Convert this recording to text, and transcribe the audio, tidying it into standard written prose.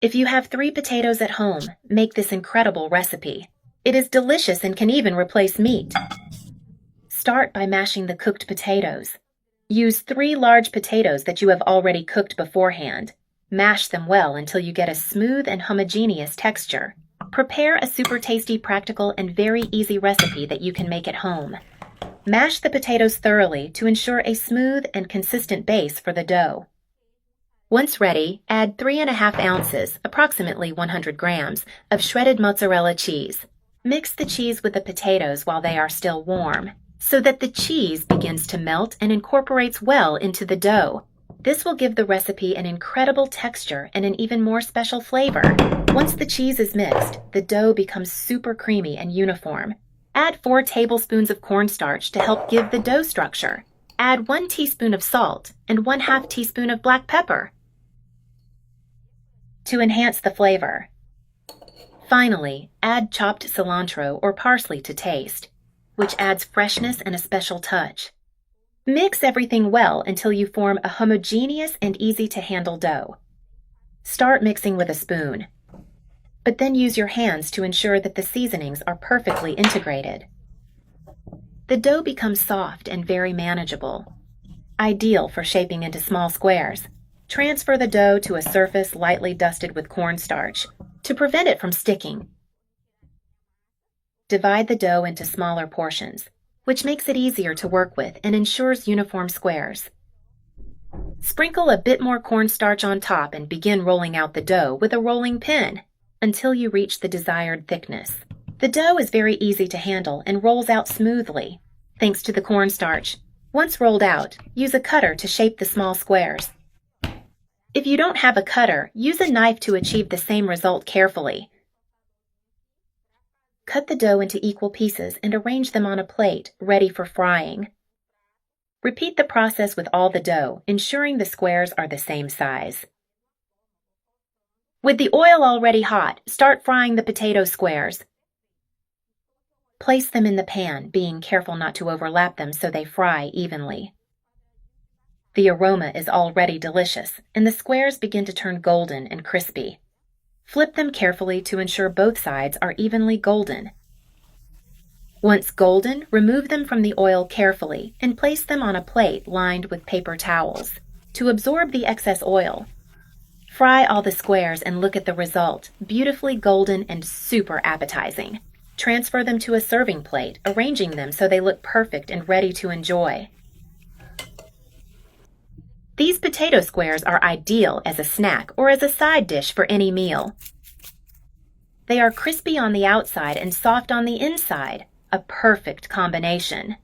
If you have 3 potatoes at home, make this incredible recipe. It is delicious and can even replace meat. Start by mashing the cooked potatoes. Use 3 large potatoes that you have already cooked beforehand. Mash them well until you get a smooth and homogeneous texture. Prepare a super tasty, practical, and very easy recipe that you can make at home. Mash the potatoes thoroughly to ensure a smooth and consistent base for the dough. Once ready, add 3½ ounces, approximately 100 grams, of shredded mozzarella cheese. Mix the cheese with the potatoes while they are still warm, so that the cheese begins to melt and incorporates well into the dough. This will give the recipe an incredible texture and an even more special flavor. Once the cheese is mixed, the dough becomes super creamy and uniform. Add 4 tablespoons of cornstarch to help give the dough structure. Add 1 teaspoon of salt and 1/2 teaspoon of black pepper to enhance the flavor. Finally, add chopped cilantro or parsley to taste, which adds freshness and a special touch. Mix everything well until you form a homogeneous and easy-to-handle dough. Start mixing with a spoon, but then use your hands to ensure that the seasonings are perfectly integrated. The dough becomes soft and very manageable, ideal for shaping into small squares. Transfer the dough to a surface lightly dusted with cornstarch to prevent it from sticking. Divide the dough into smaller portions, which makes it easier to work with and ensures uniform squares. Sprinkle a bit more cornstarch on top and begin rolling out the dough with a rolling pin until you reach the desired thickness. The dough is very easy to handle and rolls out smoothly, thanks to the cornstarch. Once rolled out, use a cutter to shape the small squares. If you don't have a cutter, use a knife to achieve the same result carefully. Cut the dough into equal pieces and arrange them on a plate, ready for frying. Repeat the process with all the dough, ensuring the squares are the same size. With the oil already hot, start frying the potato squares. Place them in the pan, being careful not to overlap them so they fry evenly. The aroma is already delicious, and the squares begin to turn golden and crispy. Flip them carefully to ensure both sides are evenly golden. Once golden, remove them from the oil carefully and place them on a plate lined with paper towels to absorb the excess oil. Fry all the squares and look at the result, beautifully golden and super appetizing. Transfer them to a serving plate, arranging them so they look perfect and ready to enjoy. These potato squares are ideal as a snack or as a side dish for any meal. They are crispy on the outside and soft on the inside, a perfect combination.